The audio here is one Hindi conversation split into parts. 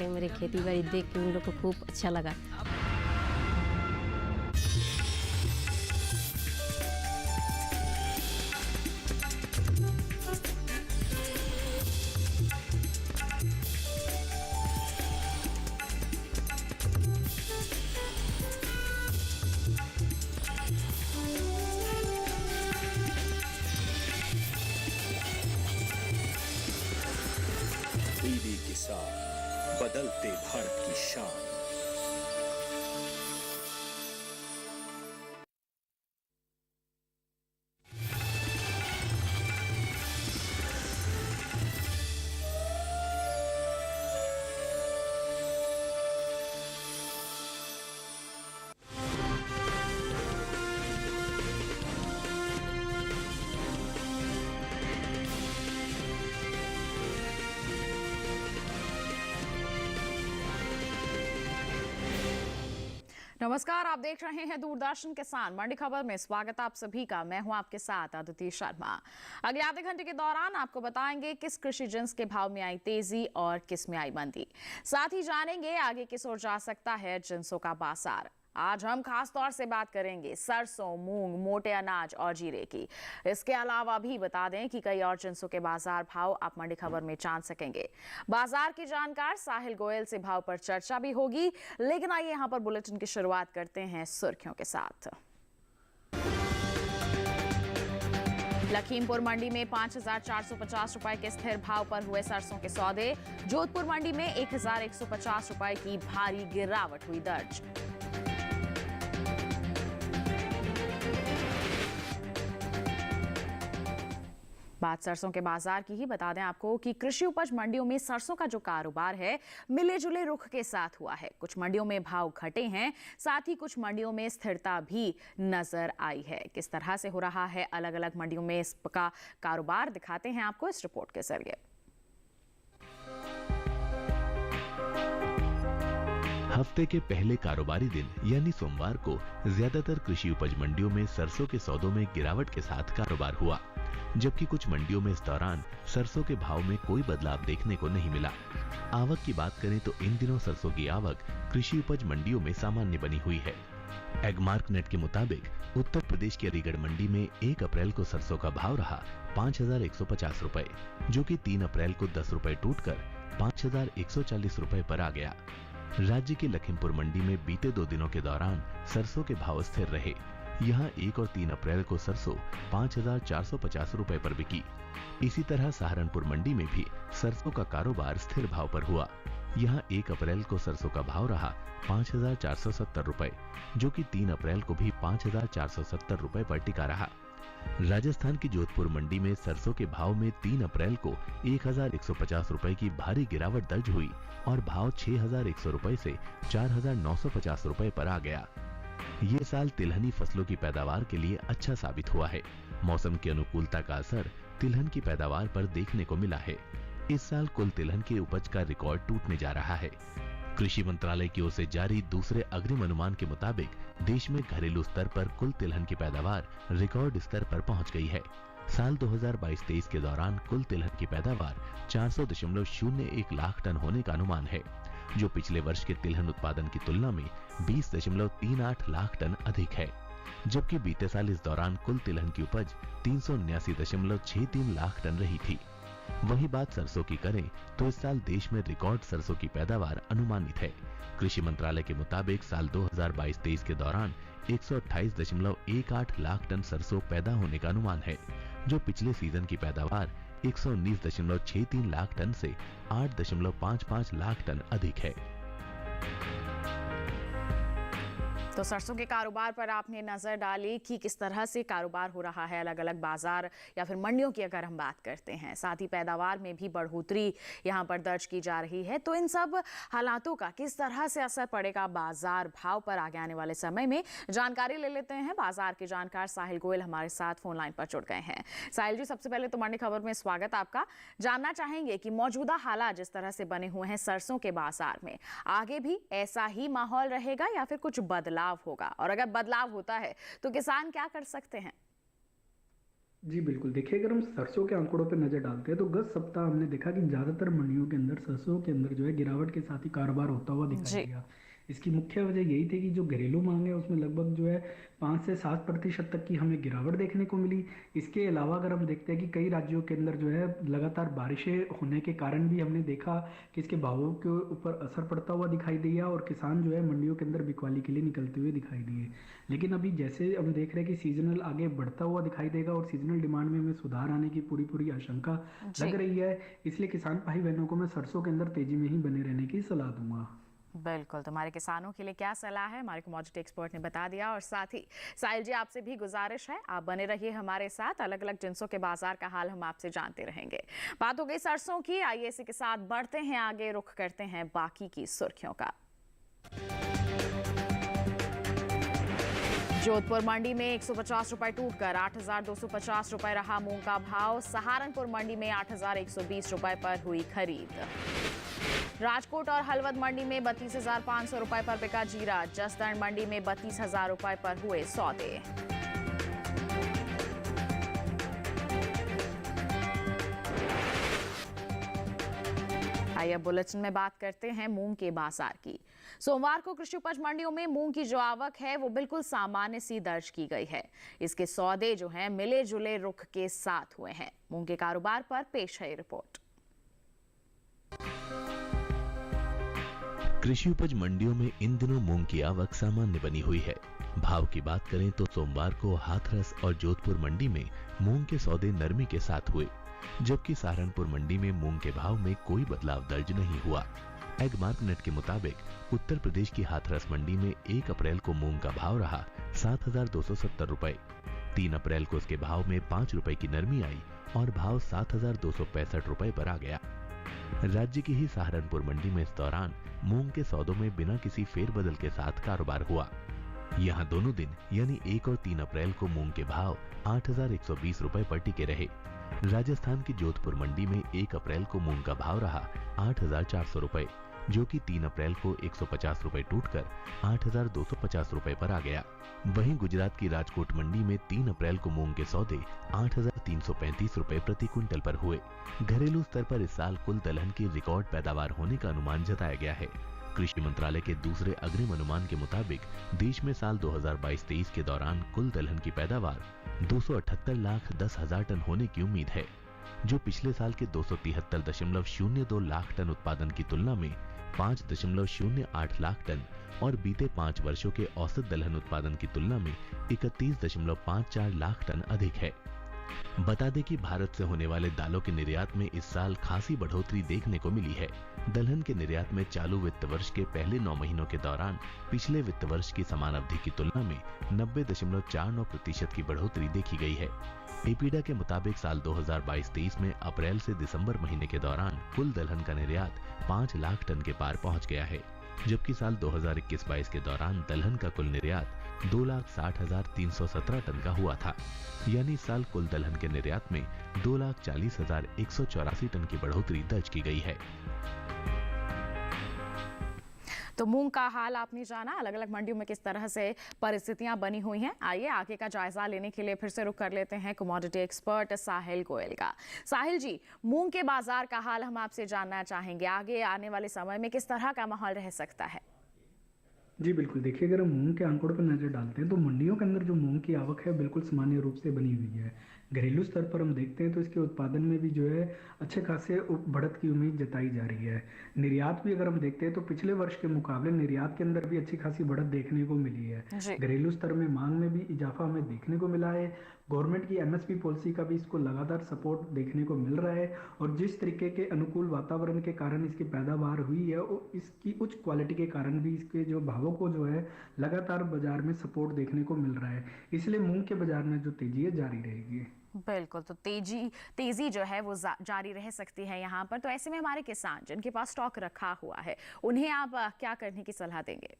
वाकई मेरी खेती बाड़ी देख के उन लोग को खूब अच्छा लगा। टीवी किसान, बदलते भारत की शान। नमस्कार, आप देख रहे हैं दूरदर्शन किसान मंडी खबर में। स्वागत आप सभी का। मैं हूं आपके साथ अदिति शर्मा। अगले आधे घंटे के दौरान आपको बताएंगे किस कृषि जिन्स के भाव में आई तेजी और किस में आई मंदी। साथ ही जानेंगे आगे किस ओर जा सकता है जिन्सों का बाजार। आज हम खास तौर से बात करेंगे सरसों, मूंग, मोटे अनाज और जीरे की। इसके अलावा भी बता दें कि कई और जिन्सों के बाजार भाव आप मंडी खबर में जान सकेंगे। बाजार की जानकार साहिल गोयल से भाव पर चर्चा भी होगी। लेकिन आइए यहां पर बुलेटिन की शुरुआत करते हैं सुर्खियों के साथ। लखीमपुर मंडी में 5,450 रुपए के स्थिर भाव पर हुए सरसों के सौदे। जोधपुर मंडी में 1,150 रुपए की भारी गिरावट हुई दर्ज। बात सरसों के बाजार की ही बता दें आपको कि कृषि उपज मंडियों में सरसों का जो कारोबार है मिले जुले रुख के साथ हुआ है। कुछ मंडियों में भाव घटे हैं, साथ ही कुछ मंडियों में स्थिरता भी नजर आई है। किस तरह से हो रहा है अलग अलग मंडियों में इसका कारोबार दिखाते हैं आपको इस रिपोर्ट के जरिए। हफ्ते के पहले कारोबारी दिन यानी सोमवार को ज्यादातर कृषि उपज मंडियों में सरसों के सौदों में गिरावट के साथ कारोबार हुआ, जबकि कुछ मंडियों में इस दौरान सरसों के भाव में कोई बदलाव देखने को नहीं मिला। आवक की बात करें तो इन दिनों सरसों की आवक कृषि उपज मंडियों में सामान्य बनी हुई है। एगमार्क नेट के मुताबिक उत्तर प्रदेश की अलीगढ़ मंडी में 1 अप्रैल को सरसों का भाव रहा 5,150 रुपए, जो कि 3 अप्रैल को 10 रुपए टूटकर 5,140 रुपए पर आ गया। राज्य की लखीमपुर मंडी में बीते 2 दिनों के दौरान सरसों के भाव स्थिर रहे। यहाँ 1 और 3 अप्रैल को सरसों 5,450 रुपए पर बिकी। इसी तरह सहारनपुर मंडी में भी सरसों का कारोबार स्थिर भाव पर हुआ। यहाँ 1 अप्रैल को सरसों का भाव रहा 5,470 रुपए, जो कि 3 अप्रैल को भी 5,470 रुपए पर टिका रहा। राजस्थान की जोधपुर मंडी में सरसों के भाव में 3 अप्रैल को 1,150 रुपए की भारी गिरावट दर्ज हुई और भाव 6,100 रुपए से 4,950 रुपए पर आ गया। ये साल तिलहनी फसलों की पैदावार के लिए अच्छा साबित हुआ है। मौसम की अनुकूलता का असर तिलहन की पैदावार पर देखने को मिला है। इस साल कुल तिलहन के उपज का रिकॉर्ड टूटने जा रहा है। कृषि मंत्रालय की ओर से जारी दूसरे अग्रिम अनुमान के मुताबिक देश में घरेलू स्तर पर कुल तिलहन की पैदावार रिकॉर्ड स्तर पर पहुंच गई है। साल 2022-23 के दौरान कुल तिलहन की पैदावार 400.01 लाख टन होने का अनुमान है, जो पिछले वर्ष के तिलहन उत्पादन की तुलना में 20.38 लाख टन अधिक है। जबकि बीते साल इस दौरान कुल तिलहन की उपज 379.63 लाख टन रही थी। वही बात सरसों की करें तो इस साल देश में रिकॉर्ड सरसों की पैदावार अनुमानित है। कृषि मंत्रालय के मुताबिक साल 2022-23 के दौरान 128.18 लाख टन सरसों पैदा होने का अनुमान है, जो पिछले सीजन की पैदावार 119.63 लाख टन से 8.55 लाख टन अधिक है। तो सरसों के कारोबार पर आपने नजर डाली कि किस तरह से कारोबार हो रहा है अलग अलग बाजार या फिर मंडियों की अगर हम बात करते हैं। साथ ही पैदावार में भी बढ़ोतरी यहां पर दर्ज की जा रही है। तो इन सब हालातों का किस तरह से असर पड़ेगा बाजार भाव पर आगे आने वाले समय में, जानकारी ले लेते हैं। बाजार के जानकार साहिल गोयल हमारे साथ फोन लाइन पर जुड़ गए हैं। साहिल जी, सबसे पहले तो मंडी खबर में स्वागत आपका। जानना चाहेंगे कि मौजूदा हालात जिस तरह से बने हुए हैं सरसों के बाजार में, आगे भी ऐसा ही माहौल रहेगा या फिर कुछ बदलाव होगा, और अगर बदलाव होता है तो किसान क्या कर सकते हैं? जी बिल्कुल, देखिए अगर हम सरसों के आंकड़ों पे नज़र डालते हैं तो गत सप्ताह हमने देखा कि ज़्यादातर मंडियों के अंदर सरसों के अंदर जो है गिरावट के साथ ही कारोबार होता हुआ दिखाई जी। दिया। इसकी मुख्य वजह यही थी कि जो घरेलू मांग है उसमें लगभग जो है 5 से 7% तक की हमें गिरावट देखने को मिली। इसके अलावा अगर हम देखते हैं कि कई राज्यों के अंदर जो है लगातार बारिशें होने के कारण भी हमने देखा कि इसके भावों के ऊपर असर पड़ता हुआ दिखाई दिया और किसान जो है मंडियों के अंदर बिकवाली के लिए निकलते हुए दिखाई दिए। लेकिन अभी जैसे हम देख रहे हैं कि सीजनल आगे बढ़ता हुआ दिखाई देगा और सीजनल डिमांड में हमें सुधार आने की पूरी पूरी आशंका जी लग रही है। इसलिए किसान भाई बहनों को मैं सरसों के अंदर तेजी में ही बने रहने की सलाह दूंगा। बिल्कुल, तो हमारे किसानों के लिए क्या सलाह है हमारे कमोडिटी एक्सपर्ट ने बता दिया। और साथ ही साहिल जी, आपसे भी गुजारिश है, आप बने रहिए हमारे साथ। अलग अलग जिनसों के बाजार का हाल हम आपसे जानते रहेंगे। बात हो गई सरसों की, आइए इसी के साथ बढ़ते हैं आगे, रुख करते हैं बाकी की सुर्खियों का। जोधपुर मंडी में 150 रुपए टूटकर 8,250 रुपए रहा मूंग का भाव। सहारनपुर मंडी में 8,120 रुपए पर हुई खरीद। राजकोट और हलवद मंडी में 32,500 रुपए पर बिका जीरा। जसदण मंडी में 32,000 रुपए पर हुए सौदे। आइए अब बुलेटिन में बात करते हैं मूंग के बाजार की। सोमवार को कृषि उपज मंडियों में मूंग की जो आवक है वो बिल्कुल सामान्य सी दर्ज की गई है। इसके सौदे जो हैं मिले जुले रुख के साथ हुए हैं। मूंग के कारोबार पर पेश है रिपोर्ट। कृषि उपज मंडियों में इन दिनों मूंग की आवक सामान्य बनी हुई है। भाव की बात करें तो सोमवार को हाथरस और जोधपुर मंडी में मूंग के सौदे नरमी के साथ हुए, जबकि सहारनपुर मंडी में मूंग के भाव में कोई बदलाव दर्ज नहीं हुआ। एगमार्क नेट के मुताबिक उत्तर प्रदेश की हाथरस मंडी में 1 अप्रैल को मूंग का भाव रहा 7,270 रुपए। 3 अप्रैल को इसके भाव में 5 रुपए की नरमी आई और भाव 7,265 रुपए पर आ गया। राज्य की ही सहारनपुर मंडी में इस दौरान मूंग के सौदों में बिना किसी फेरबदल के साथ कारोबार हुआ। यहाँ दोनों दिन यानी 1 और 3 अप्रैल को मूंग के भाव 8,120 रुपए पर टिके रहे। राजस्थान की जोधपुर मंडी में 1 अप्रैल को मूंग का भाव रहा 8,400 रुपए, जो कि 3 अप्रैल को 150 रुपए टूटकर 8,250 रुपए पर आ गया। वहीं गुजरात की राजकोट मंडी में 3 अप्रैल को मूंग के सौदे 8,335 रुपए प्रति क्विंटल पर हुए। घरेलू स्तर पर इस साल कुल दलहन की रिकॉर्ड पैदावार होने का अनुमान जताया गया है। कृषि मंत्रालय के दूसरे अग्रिम अनुमान के मुताबिक देश में साल 2022-23 के दौरान कुल दलहन की पैदावार 278,10,000 टन होने की उम्मीद है, जो पिछले साल के 273.02 लाख टन उत्पादन की तुलना में 5.08 लाख टन और बीते 5 वर्षों के औसत दलहन उत्पादन की तुलना में 31.54 लाख टन अधिक है। बता दें कि भारत से होने वाले दालों के निर्यात में इस साल खासी बढ़ोतरी देखने को मिली है। दलहन के निर्यात में चालू वित्त वर्ष के पहले 9 महीनों के दौरान पिछले वित्त वर्ष की समान अवधि की तुलना में 90.49% की बढ़ोतरी देखी गई है। एपीडा के मुताबिक साल 2022-23 में अप्रैल से दिसंबर महीने के दौरान कुल दलहन का निर्यात 5 लाख टन के पार पहुंच गया है, जबकि साल 2021-22 के दौरान दलहन का कुल निर्यात 2,60,317 टन का हुआ था। यानी इस साल कुल दलहन के निर्यात में 2,40,184 टन की बढ़ोतरी दर्ज की गई है। तो मूंग का हाल आपने जाना, अलग अलग मंडियों में किस तरह से परिस्थितियां बनी हुई हैं। आइए आगे का जायजा लेने के लिए फिर से रुख कर लेते हैं कमोडिटी एक्सपर्ट साहिल गोयल का। साहिल जी, मूंग के बाजार का हाल हम आपसे जानना चाहेंगे। आगे आने वाले समय में किस तरह का माहौल रह सकता है? जी बिल्कुल, देखिए अगर हम मूंग के आंकड़ों पर नज़र डालते हैं तो मंडियों के अंदर जो मूंग की आवक है बिल्कुल सामान्य रूप से बनी हुई है। घरेलू स्तर पर हम देखते हैं तो इसके उत्पादन में भी जो है अच्छे खासे बढ़त की उम्मीद जताई जा रही है। निर्यात भी अगर हम देखते हैं तो पिछले वर्ष के मुकाबले निर्यात के अंदर भी अच्छी खासी बढ़त देखने को मिली है। घरेलू स्तर में मांग में भी इजाफा हमें देखने को मिला है। गवर्नमेंट की एमएसपी पॉलिसी का भी इसको लगातार सपोर्ट देखने को मिल रहा है और जिस तरीके के अनुकूल वातावरण के कारण इसकी पैदावार हुई है और इसकी उच्च क्वालिटी के कारण भी इसके जो भावों को जो है लगातार बाजार में सपोर्ट देखने को मिल रहा है। इसलिए मूंग के बाजार में जो तेजी है जारी रहेगी। बिल्कुल, तो तेजी जो है वो जारी रह सकती है यहाँ पर। तो ऐसे में हमारे किसान जिनके पास स्टॉक रखा हुआ है उन्हें आप क्या करने की सलाह देंगे?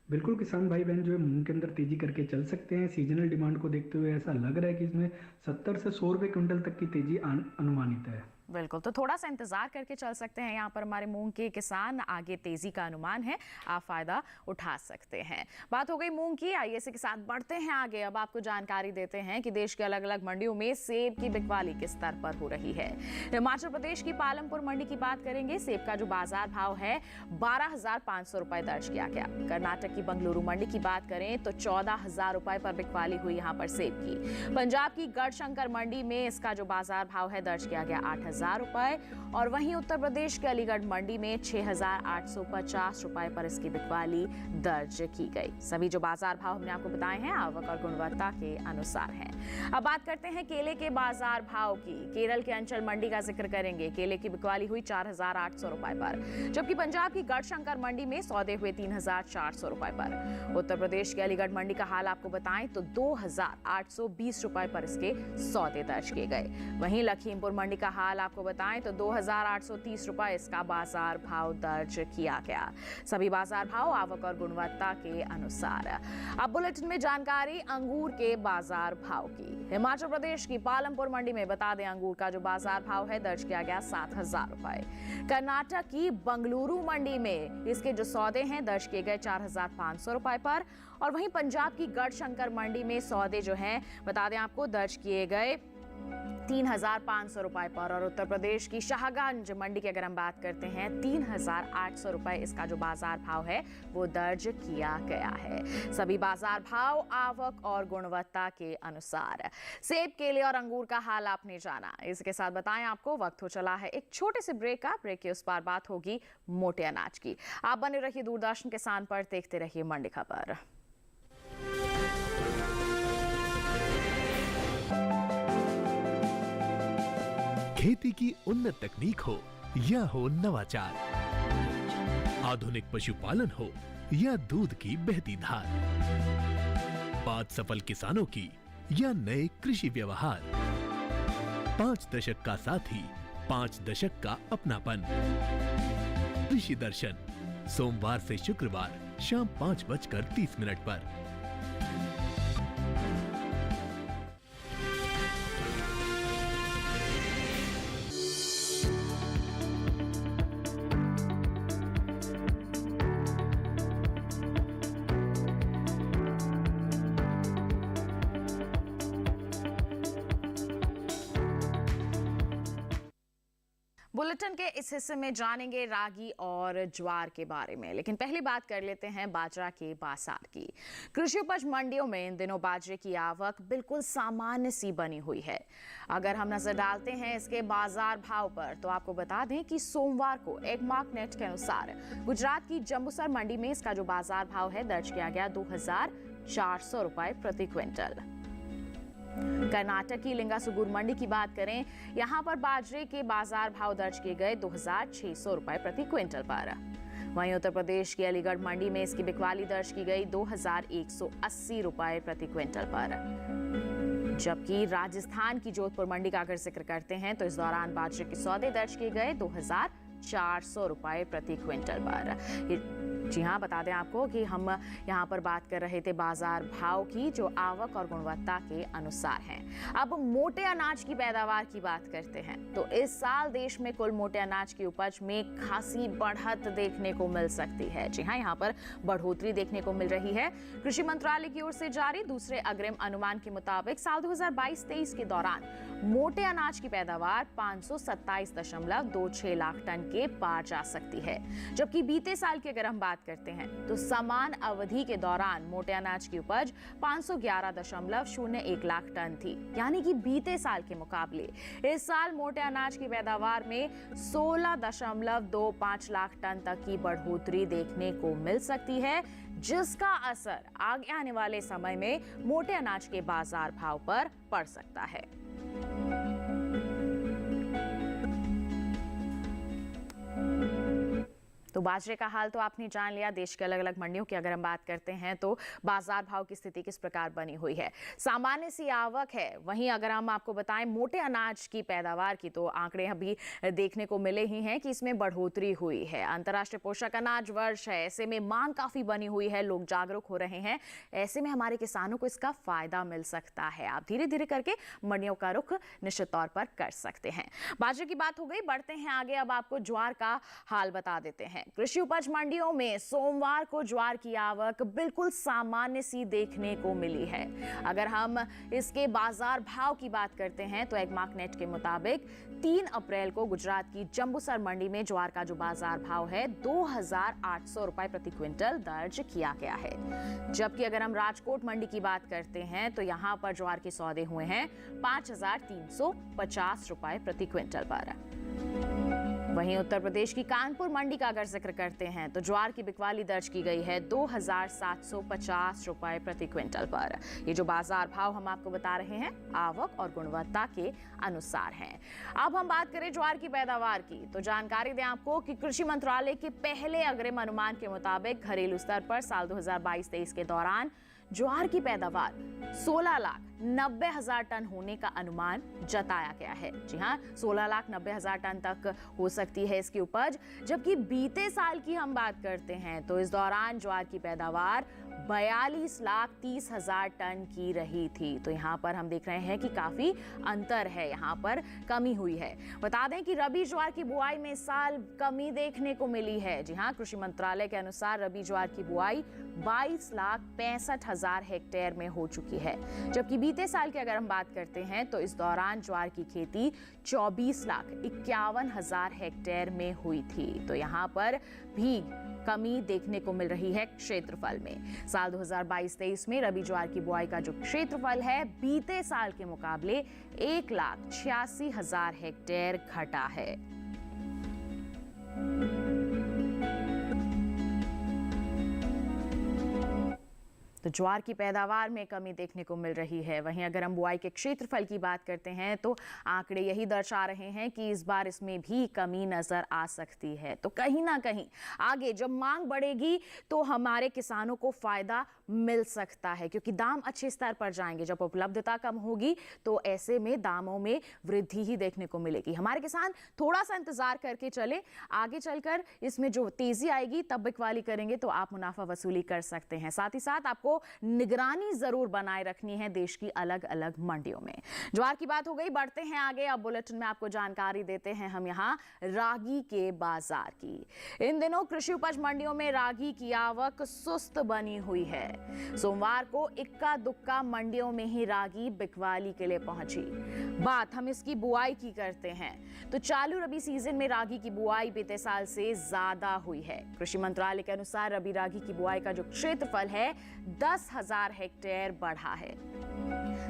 बिल्कुल, किसान भाई बहन जो है मूंग के अंदर तेजी करके चल सकते हैं। सीजनल डिमांड को देखते हुए ऐसा लग रहा है कि इसमें 70 से 100 रुपए क्विंटल तक की तेजी अनुमानित है। बिल्कुल, तो थोड़ा सा इंतजार करके चल सकते हैं। यहाँ पर हमारे मूंग के किसान, आगे तेजी का अनुमान है, आप फायदा उठा सकते हैं। बात हो गई मूंग की, आइए इसी के साथ बढ़ते हैं आगे। अब आपको जानकारी देते हैं कि देश के अलग अलग मंडियों में सेब की बिकवाली किस स्तर पर हो रही है। हिमाचल प्रदेश की पालमपुर मंडी की बात करेंगे। सेब का जो बाजार भाव है 12,500 रुपए दर्ज किया गया। कर्नाटक की बंगलुरु मंडी की बात करें तो 14,000 रुपए पर बिकवाली हुई यहाँ पर सेब की। पंजाब की गढ़शंकर मंडी में इसका जो बाजार भाव है दर्ज किया गया 8,000 रुपए, और वहीं उत्तर प्रदेश के अलीगढ़ मंडी में 6,850 रुपए पर इसकी बिकवाली दर्ज की गई। सभी जो बाजार भाव हमने आपको बताए हैं आवक और गुणवत्ता के अनुसार हैं। अब बात करते हैं केले के बाजार भाव की। केरल के अंचल मंडी का जिक्र करेंगे। केले की बिकवाली हुई 4,800 रुपए पर, जबकि पंजाब की गढ़शंकर मंडी में सौदे हुए 3,400 रुपए पर। उत्तर प्रदेश के अलीगढ़ मंडी का हाल आपको बताएं तो 2,820 रुपए पर इसके सौदे दर्ज किए गए। वहीं लखीमपुर मंडी का हाल आपको बताएं तो 2,830 रुपए इसका बाजार भाव दर्ज किया गया। सभी बाजार भाव आवक और गुणवत्ता के अनुसार। अब बुलेटिन में जानकारी अंगूर के बाजार भाव की। हिमाचल प्रदेश की पालमपुर मंडी में बता दें अंगूर का जो बाजार भाव है दर्ज किया गया 7,000 रुपए। कर्नाटक की बंगलुरु मंडी में इसके जो सौदे हैं दर्ज किए गए 4,500 रुपए पर, और वहीं पंजाब की गढ़शंकर मंडी में सौदे जो हैं बता दें आपको दर्ज किए गए 3,500 रुपए पर, और उत्तर प्रदेश की शाहगंज मंडी की अगर हम बात करते हैं 3,800 रुपए इसका जो बाजार भाव है वो दर्ज किया गया है। सभी बाजार भाव आवक और गुणवत्ता के अनुसार। सेब, केले और अंगूर का हाल आपने जाना। इसके साथ बताएं आपको वक्त हो चला है एक छोटे से ब्रेक का। ब्रेक के उस पार बात होगी मोटे अनाज की। आप बने रहिए दूरदर्शन किसान पर, देखते रहिए मंडी खबर। खेती की उन्नत तकनीक हो या हो नवाचार, आधुनिक पशुपालन हो या दूध की बहती धार, बात सफल किसानों की या नए कृषि व्यवहार, 5 दशक का साथी, 5 दशक का अपनापन। कृषि दर्शन सोमवार से शुक्रवार शाम 5:30 पर। बुलेटिन के इस हिस्से में जानेंगे रागी और ज्वार के बारे में, लेकिन पहली बात कर लेते हैं बाजरा के बाजार की। कृषि उपज मंडियों में इन दिनों बाजरे की आवक बिल्कुल सामान्य सी बनी हुई है। अगर हम नजर डालते हैं इसके बाजार भाव पर तो आपको बता दें कि सोमवार को एक मार्कनेट के अनुसार गुजरात की जंबूसर मंडी में इसका जो बाजार भाव है दर्ज किया गया 2,400 रुपए प्रति क्विंटल। कर्नाटक की लिंगासुगुर मंडी की बात करें, यहां पर बाजरे के बाजार भाव दर्ज किए गए 2,600 रुपए प्रति क्विंटल पर। वहीं उत्तर प्रदेश की अलीगढ़ मंडी में इसकी बिकवाली दर्ज की गई 2,180 रुपए प्रति क्विंटल पर। जबकि राजस्थान की जोधपुर मंडी का अगर जिक्र करते हैं तो इस दौरान बाजरे के सौदे दर्ज किए गए 2,400 रुपए प्रति क्विंटल पर। जी हाँ, बता दें आपको कि हम यहाँ पर बात कर रहे थे बाजार भाव की जो आवक और गुणवत्ता के अनुसार हैं। अब मोटे अनाज की पैदावार की बात करते हैं तो इस साल देश में कुल मोटे अनाज की उपज में खासी बढ़त देखने को मिल सकती है। जी हाँ, यहाँ पर बढ़ोतरी देखने को मिल रही है। कृषि मंत्रालय की ओर से जारी दूसरे अग्रिम अनुमान के मुताबिक साल 2022-23 के दौरान मोटे अनाज की पैदावार 527.26 लाख टन के पार जा सकती है, जबकि बीते साल की अगर हम बात करते हैं तो समान अवधि के दौरान मोटे अनाज की उपज 511.01 लाख टन थी। यानी कि बीते साल के मुकाबले इस साल मोटे अनाज की पैदावार में 16.25 लाख टन तक की बढ़ोतरी देखने को मिल सकती है, जिसका असर आगे आने वाले समय में मोटे अनाज के बाजार भाव पर पड़ सकता है। तो बाजरे का हाल तो आपने जान लिया। देश के अलग अलग मंडियों की अगर हम बात करते हैं तो बाजार भाव की स्थिति किस प्रकार बनी हुई है। सामान्य सी आवक है। वहीं अगर हम आपको बताएं मोटे अनाज की पैदावार की, तो आंकड़े अभी देखने को मिले ही हैं कि इसमें बढ़ोतरी हुई है। अंतर्राष्ट्रीय पोषक अनाज वर्ष है, ऐसे में मांग काफी बनी हुई है, लोग जागरूक हो रहे हैं। ऐसे में हमारे किसानों को इसका फायदा मिल सकता है। आप धीरे धीरे करके मंडियों का रुख निश्चित तौर पर कर सकते हैं। बाजरे की बात हो गई, बढ़ते हैं आगे। अब आपको ज्वार का हाल बता देते हैं। कृषि उपज मंडियों में सोमवार को ज्वार की आवक बिल्कुल सामान्य सी देखने को मिली है। अगर हम इसके बाजार भाव की बात करते हैं तो एग्मार्कनेट के मुताबिक 3 अप्रैल को गुजरात की जंबूसर मंडी में ज्वार का जो बाजार भाव है 2800 रुपए प्रति क्विंटल दर्ज किया गया है। जबकि अगर हम राजकोट मंडी की बात करते हैं तो यहां पर ज्वार के सौदे हुए हैं 5350 रुपए प्रति क्विंटल पर। वहीं उत्तर प्रदेश की कानपुर मंडी का अगर जिक्र करते हैं तो ज्वार की बिकवाली दर्ज की गई है 2750 रुपए प्रति क्विंटल पर। ये जो बाजार भाव हम आपको बता रहे हैं आवक और गुणवत्ता के अनुसार हैं। अब हम बात करें ज्वार की पैदावार की, तो जानकारी दें आपको कि कृषि मंत्रालय के पहले अग्रिम अनुमान के मुताबिक घरेलू स्तर पर साल 2022-23 के दौरान ज्वार की पैदावार 16,90,000 टन होने का अनुमान जताया गया है। जी हां, 16,90,000 टन तक हो सकती है इसकी उपज। जबकि बीते साल की हम बात करते हैं तो इस दौरान ज्वार की पैदावार 42,30,000 टन की रही थी। तो यहाँ पर हम देख रहे हैं कि काफी अंतर है, यहाँ पर कमी हुई है। बता दें कि रबी ज्वार की बुआई में इस साल कमी देखने को मिली है। जी हाँ, कृषि मंत्रालय के अनुसार रबी ज्वार की बुआई 22,65,000 हेक्टेयर में हो चुकी है। जबकि बीते साल की अगर हम बात करते हैं तो इस दौरान ज्वार की खेती 24,51,000 हेक्टेयर में हुई थी। तो यहाँ पर भी कमी देखने को मिल रही है क्षेत्रफल में। साल 2022-23 में रबी ज्वार की बुआई का जो क्षेत्रफल है बीते साल के मुकाबले 1,86,000 हेक्टेयर घटा है। तो ज्वार की पैदावार में कमी देखने को मिल रही है। वहीं अगर हम बुआई के क्षेत्रफल की बात करते हैं तो आंकड़े यही दर्शा रहे हैं कि इस बार इसमें भी कमी नजर आ सकती है। तो कहीं ना कहीं आगे जब मांग बढ़ेगी तो हमारे किसानों को फायदा मिल सकता है, क्योंकि दाम अच्छे स्तर पर जाएंगे। जब उपलब्धता कम होगी तो ऐसे में दामों में वृद्धि ही देखने को मिलेगी। हमारे किसान थोड़ा सा इंतजार करके चले, आगे चलकर इसमें जो तेजी आएगी तब बिकवाली करेंगे तो आप मुनाफा वसूली कर सकते हैं। साथ ही साथ आपको निगरानी जरूर बनाए रखनी है देश की अलग अलग मंडियों में। ज्वार की बात हो गई, बढ़ते हैं आगे। अब बुलेटिन में आपको जानकारी देते हैं हम यहाँ रागी के बाजार की। इन दिनों कृषि उपज मंडियों में रागी की आवक सुस्त बनी हुई है। सोमवार को इक्का दुक्का मंडियों में ही रागी बिकवाली के लिए पहुंची। बात हम इसकी बुआई की करते हैं तो चालू रबी सीजन में रागी की बुआई बीते साल से ज्यादा हुई है। कृषि मंत्रालय के अनुसार रबी रागी की बुआई का जो क्षेत्रफल है 10,000 हेक्टेयर बढ़ा है।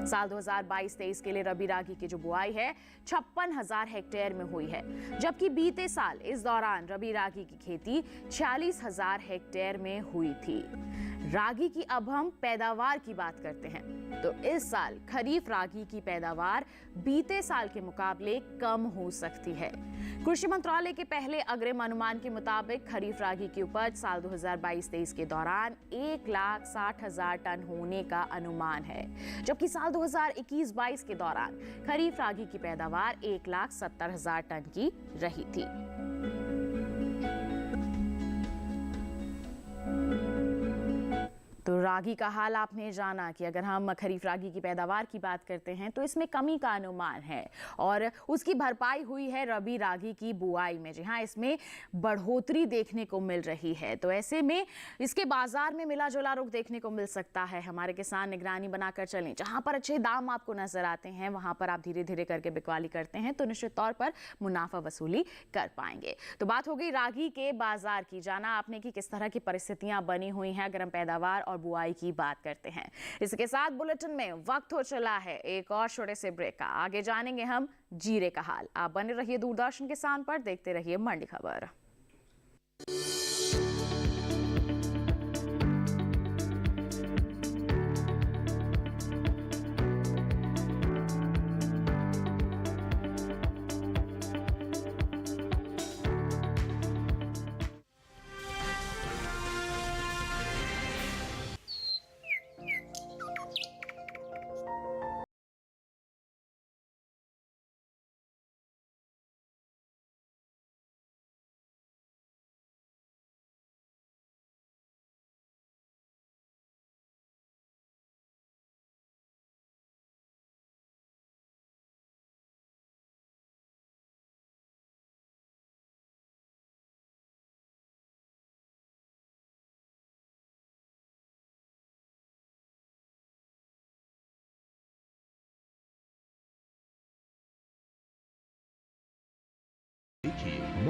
साल 2022-23 के लिए रबी रागी की जो बुआई है 56,000 हेक्टेयर में हुई है। जबकि बीते साल इस दौरान रबी रागी की खेती 46,000 हेक्टेयर में हुई थी। रागी की अब हम पैदावार की बात करते हैं तो इस साल खरीफ रागी की पैदावार बीते साल के मुकाबले कम हो सकती है। कृषि मंत्रालय के पहले अग्रिम अनुमान के मुताबिक खरीफ रागी की उपज साल 2022-23 के दौरान 1,60,000 टन होने का अनुमान है। जबकि साल 2021-22 के दौरान खरीफ रागी की पैदावार 1,70,000 टन की रही थी। तो रागी का हाल आपने जाना कि अगर हम खरीफ रागी की पैदावार की बात करते हैं तो इसमें कमी का अनुमान है और उसकी भरपाई हुई है रबी रागी की बुआई में। जी हाँ, इसमें बढ़ोतरी देखने को मिल रही है। तो ऐसे में इसके बाजार में मिला जुला रुख देखने को मिल सकता है। हमारे किसान निगरानी बनाकर चलें। जहां पर अच्छे दाम आपको नजर आते हैं वहां पर आप धीरे धीरे करके बिकवाली करते हैं तो निश्चित तौर पर मुनाफा वसूली कर पाएंगे। तो बात हो गई रागी के बाजार की। जाना आपने कि किस तरह की परिस्थितियां बनी हुई हैं अगर हम पैदावार और बुआई की बात करते हैं। इसके साथ बुलेटिन में वक्त हो चला है एक और छोटे से ब्रेक का। आगे जानेंगे हम जीरे का हाल। आप बने रहिए दूरदर्शन किसान पर, देखते रहिए मंडी खबर।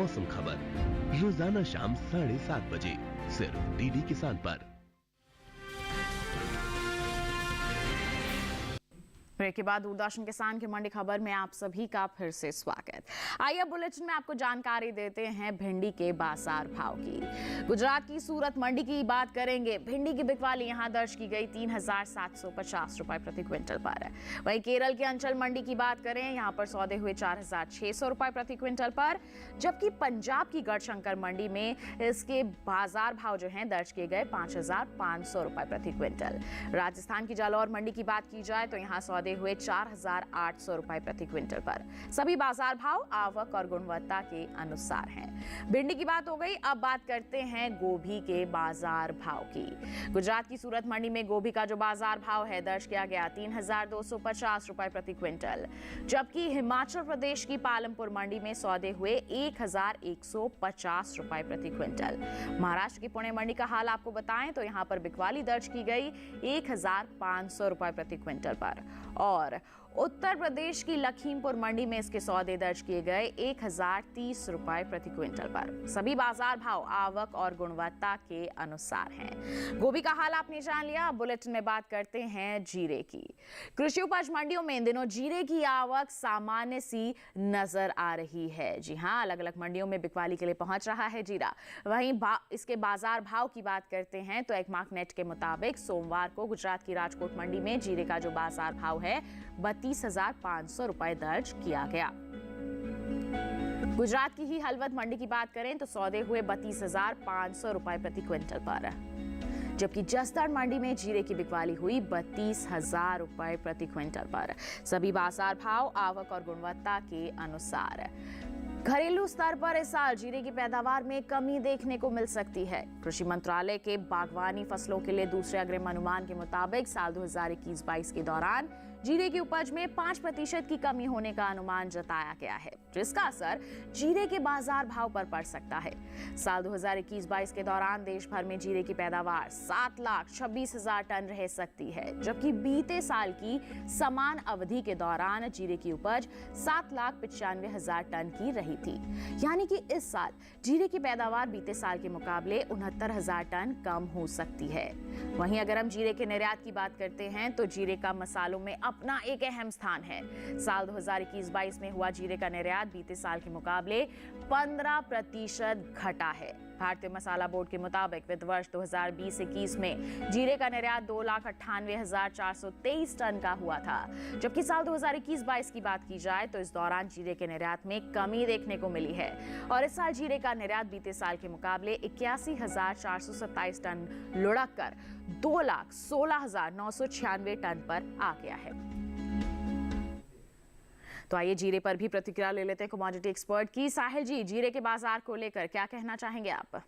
मौसम खबर रोजाना शाम 7:30 बजे सिर्फ डीडी किसान पर। ब्रेक के बाद दूरदर्शन किसान की मंडी खबर में आप सभी का फिर से स्वागत। आइए बुलेटिन में आपको जानकारी देते हैं भिंडी के बाजार भाव की। गुजरात की सूरत मंडी की बात करेंगे। भिंडी की बिकवाली यहां दर्ज की गई 3,750 रुपए प्रति क्विंटल पर। वहीं केरल के अंचल मंडी की बात करें, यहां पर सौदे हुए 4,600 रुपए प्रति क्विंटल पर, जबकि पंजाब की गढ़शंकर मंडी में इसके बाजार भाव जो हैं दर्ज किए गए 5,500 रुपए प्रति क्विंटल। राजस्थान की जालौर मंडी की बात की जाए तो यहां सौदे हुए 4,800 रुपए प्रति क्विंटल पर। सभी बाजार भाव आवक और गुणवत्ता के अनुसार हैं। भिंडी की बात हो गई, अब बात करते हैं गोभी के बाजार भाव की। गुजरात की सूरत मंडी में गोभी का जो बाजार भाव है दर्ज किया गया 3,250 रुपए प्रति क्विंटल, जबकि हिमाचल प्रदेश की पालमपुर मंडी में सौदे हुए 1,150 रुपए प्रति क्विंटल। महाराष्ट्र की पुणे मंडी का हाल आपको बताएं तो यहां पर बिकवाली दर्ज की गई 1,500 रुपए प्रति क्विंटल पर, और उत्तर प्रदेश की लखीमपुर मंडी में इसके सौदे दर्ज किए गए 1,030 रुपए प्रति क्विंटल पर। सभी बाजार भाव आवक और गुणवत्ता के अनुसार हैं। गोभी का हाल आपने जान लिया। अब बुलेटिन में बात करते हैं जीरे की। कृषि उपज मंडियों में इन दिनों जीरे की आवक सामान्य सी नजर आ रही है। जी हां, अलग अलग मंडियों में बिकवाली के लिए पहुंच रहा है जीरा। वहीं इसके बाजार भाव की बात करते हैं तो एक मार्कनेट के मुताबिक सोमवार को गुजरात की राजकोट मंडी में जीरे का जो बाजार भाव है 32,500 रुपए दर्ज किया गया। गुजरात की ही हलवद मंडी की बात करें तो सौदे हुए 32,500 रुपए प्रति क्विंटल पर, जबकि जसदण मंडी में जीरे की बिकवाली हुई 32,000 रुपए प्रति क्विंटल पर। सभी बाजार भाव आवक और गुणवत्ता के अनुसार। घरेलू स्तर पर इस साल जीरे की पैदावार में कमी देखने को मिल सकती है। कृषि मंत्रालय के बागवानी फसलों के लिए दूसरे अग्रिम अनुमान के मुताबिक साल 2021-22 के दौरान जीरे की उपज में 5% की कमी होने का अनुमान जताया गया है, जिसका असर जीरे के बाजार भाव पर पड़ सकता है। साल 2021-22 के दौरान देश भर में जीरे की पैदावार 7,26,000 टन रह सकती है, जबकि बीते साल की समान अवधि के दौरान जीरे की उपज 7,95,000 टन की रही थी। यानी कि इस साल जीरे की पैदावार बीते साल के मुकाबले 69,000 टन कम हो सकती है। वहीं अगर हम जीरे के निर्यात की बात करते हैं तो जीरे का मसालों में अपना एक अहम स्थान है। साल 2021-22 में हुआ जीरे का निर्यात बीते साल के मुकाबले 15% घटा है। भारतीय मसाला बोर्ड के मुताबिक वित्त वर्ष 2020-21 में जीरे का निर्यात 2,98,423 टन का हुआ था, जबकि साल 2021-22 की बात की जाए तो इस दौरान जीरे के निर्यात में कमी देखने को मिली है और इस साल जीरे का निर्यात बीते साल के मुकाबले 81,427 टन लुढ़क कर 2,16,996 टन पर आ गया है। तो आइए जीरे पर भी प्रतिक्रिया ले लेते हैं कमोडिटी एक्सपर्ट की। साहिल जी, जीरे के बाजार को लेकर क्या कहना चाहेंगे आप?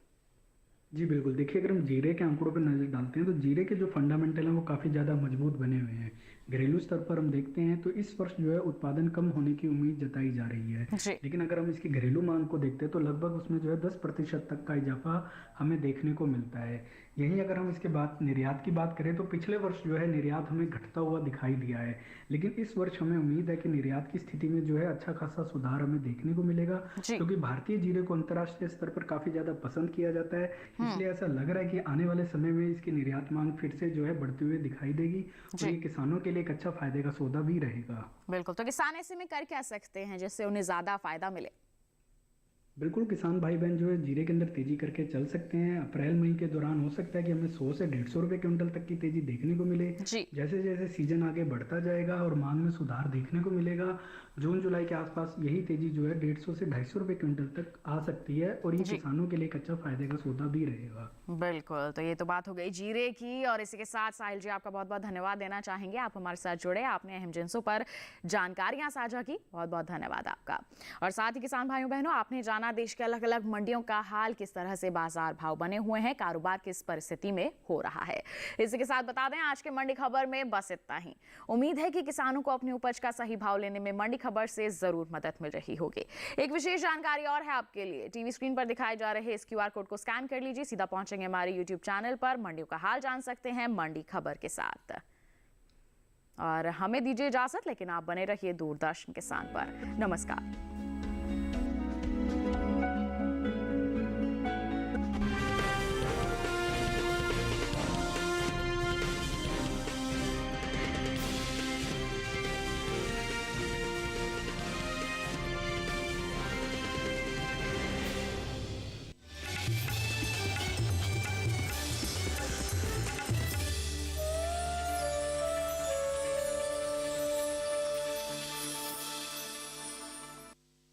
जी बिल्कुल, देखिए अगर हम जीरे के आंकड़ों पर नजर डालते हैं तो जीरे के जो फंडामेंटल हैं वो काफ़ी ज़्यादा मजबूत बने हुए हैं। घरेलू स्तर पर हम देखते हैं तो इस वर्ष जो है उत्पादन कम होने की उम्मीद जताई जा रही है, लेकिन अगर हम इसकी घरेलू मांग को देखते हैं तो लगभग उसमें जो है 10% तक का इजाफा हमें देखने को मिलता है। यहीं अगर हम इसके बाद निर्यात की बात करें तो पिछले वर्ष जो है निर्यात हमें घटता हुआ दिखाई दिया है, लेकिन इस वर्ष हमें उम्मीद है कि निर्यात की स्थिति में जो है अच्छा खासा सुधार हमें देखने को मिलेगा, क्योंकि भारतीय जीरे को अंतर्राष्ट्रीय स्तर पर काफी ज्यादा पसंद किया जाता है। इसलिए ऐसा लग रहा है कि आने वाले समय में इसकी निर्यात मांग फिर से जो है बढ़ते हुए दिखाई देगी और ये किसानों के लिए एक अच्छा फायदे का सौदा भी रहेगा। बिल्कुल, तो किसान ऐसे में कर क्या सकते हैं जिससे उन्हें ज्यादा फायदा मिले? बिल्कुल, किसान भाई बहन जो है जीरे के अंदर तेजी करके चल सकते हैं। अप्रैल मई के दौरान हो सकता है कि हमें 100 से 150 रुपए क्विंटल तक की तेजी देखने को मिले। जैसे जैसे सीजन आगे बढ़ता जाएगा और मांग में सुधार देखने को मिलेगा, जून जुलाई के आसपास यही तेजी जो है 150 से 250 रुपए क्विंटल तक आ सकती है और ये किसानों के लिए एक अच्छा फायदे का सौदा भी रहेगा। बिल्कुल, तो ये तो बात हो गई जीरे की और इसी के साथ साहिल जी आपका बहुत बहुत धन्यवाद देना चाहेंगे। आप हमारे साथ जुड़े, आपने अहम जिन्सों पर जानकारियां साझा की, बहुत बहुत धन्यवाद आपका। और साथ ही किसान भाइयों बहनों, आपने जाना देश के अलग अलग मंडियों का हाल, किस तरह से बाजार भाव बने हुए हैं, कारोबार किस परिस्थिति में हो रहा है। इसी के साथ बता दें आज के मंडी खबर में बस इतना ही। उम्मीद है कि किसानों को अपनी उपज का सही भाव लेने में मंडी खबर से जरूर मदद मिल रही होगी। एक विशेष जानकारी और है आपके लिए, टीवी स्क्रीन पर दिखाए जा रहे इस QR कोड को स्कैन कर लीजिए, सीधा पहुंचेंगे हमारे YouTube चैनल पर। मंडियों का हाल जान सकते हैं मंडी खबर के साथ। और हमें दीजिए इजाजत, लेकिन आप बने रहिए दूरदर्शन किसान पर। नमस्कार।